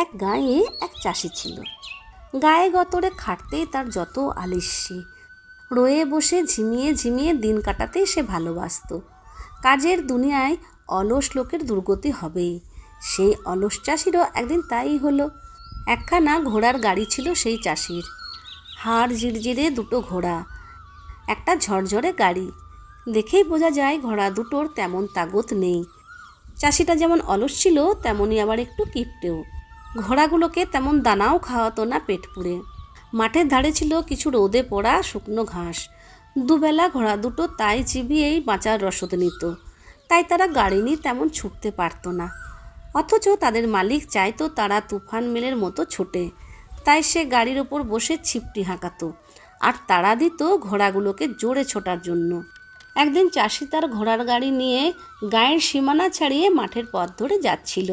এক গাঁয়ে এক চাষি ছিল। গায়ে গতরে খাটতেই তার যত আলিস্যি, রয়ে বসে ঝিমিয়ে ঝিমিয়ে দিন কাটাতেই সে ভালোবাসত। কাজের দুনিয়ায় অলস লোকের দুর্গতি হবেই, সেই অলস চাষিরও একদিন তাই হলো। একখানা ঘোড়ার গাড়ি ছিল সেই চাষির, হাড় জিরজিরে দুটো ঘোড়া, একটা ঝরঝরে গাড়ি। দেখেই বোঝা যায় ঘোড়া দুটোর তেমন তাগত নেই। চাষিটা যেমন অলস ছিল তেমনই আবার একটু কিপটেও। ঘোড়াগুলোকে তেমন দানাও খাওয়াতো না পেট পুড়ে। মাঠের ধারে ছিল কিছু রোদে পোড়া শুকনো ঘাস, দুবেলা ঘোড়া দুটো তাই চিবিয়েই বাঁচার রসদ নিত। তাই তারা গাড়ি নিয়ে তেমন ছুটতে পারত না, অথচ তাদের মালিক চাইতো তারা তুফান মেলের মতো ছোটে। তাই সে গাড়ির ওপর বসে ছিপটি হাঁকাতো আর তাড়া দিত ঘোড়াগুলোকে জোরে ছোটার জন্য। একদিন চাষি তার ঘোড়ার গাড়ি নিয়ে গায়ের সীমানা ছাড়িয়ে মাঠের পথ ধরে যাচ্ছিল।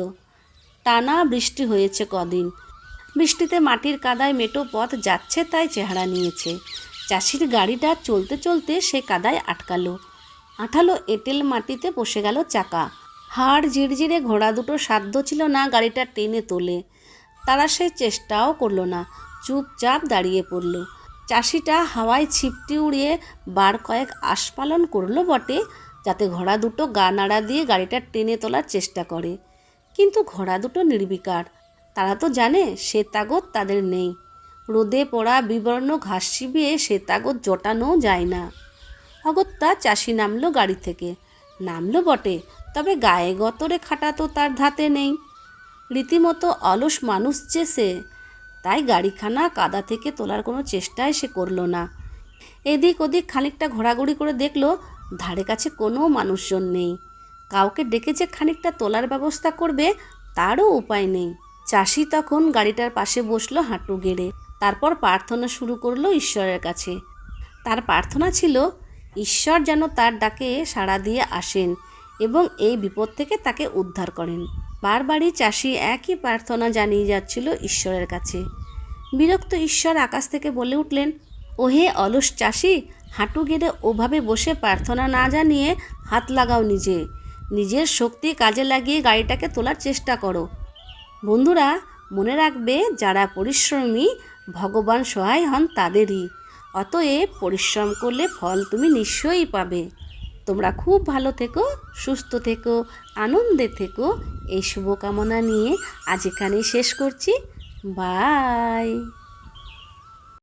টানা বৃষ্টি হয়েছে কদিন, বৃষ্টিতে মাটির কাদায় মেটো পথ যাচ্ছে তাই চেহারা নিয়েছে। চাষির গাড়িটা চলতে চলতে সে কাদায় আটকালো, আঠালো এঁটেল মাটিতে বসে গেল চাকা। হাড় ঝিরঝিরে ঘোড়া দুটো সাধ্য ছিল না গাড়িটা টেনে তোলে, তারা সে চেষ্টাও করলো না, চুপচাপ দাঁড়িয়ে পড়ল। চাষিটা হাওয়ায় ছিপটি উড়িয়ে বার কয়েক আস্ফালন করলো বটে, যাতে ঘোড়া দুটো গা নাড়া দিয়ে গাড়িটা টেনে তোলার চেষ্টা করে। কিন্তু ঘোড়া দুটো নির্বিকার, তারা তো জানে সে তাগত তাদের নেই। রোদে পোড়া বিবর্ণ ঘাস চিবিয়ে সে তাগত জোটানোও যায় না। অগত্যা চাষি নামলো গাড়ি থেকে, নামলো বটে, তবে গায়ে গতরে খাটা তো তার ধাতে নেই। রীতিমতো অলস মানুষ যে সে, তাই গাড়িখানা কাদা থেকে তোলার কোনো চেষ্টাই সে করলো না। এদিক ওদিক খানিকটা ঘোরাঘুরি করে দেখলো, ধারে কাছে কোনো মানুষজন নেই। কাউকে ডেকে যে খানিকটা তোলার ব্যবস্থা করবে তারও উপায় নেই। চাষি তখন গাড়িটার পাশে বসলো হাঁটু গেড়ে, তারপর প্রার্থনা শুরু করলো ঈশ্বরের কাছে। তার প্রার্থনা ছিল ঈশ্বর যেন তার ডাকে সাড়া দিয়ে আসেন এবং এই বিপদ থেকে তাকে উদ্ধার করেন। বারবারই চাষি একই প্রার্থনা জানিয়ে যাচ্ছিল ঈশ্বরের কাছে। বিরক্ত ঈশ্বর আকাশ থেকে বলে উঠলেন, ওহে অলস চাষি, হাঁটু গেড়ে ওভাবে বসে প্রার্থনা না জানিয়ে হাত লাগাও নিজের শক্তি কাজে লাগিয়ে গাড়িটাকে তোলার চেষ্টা করো। বন্ধুরা, মনে রাখবে, যারা পরিশ্রমী ভগবান সহায় হন তাদেরই। অতএব পরিশ্রম করলে ফল তুমি নিশ্চয়ই পাবে। তোমরা খুব ভালো থেকো, সুস্থ থেকো, আনন্দে থেকো, এই শুভকামনা নিয়ে আজ এখানেই শেষ করছি। বাই।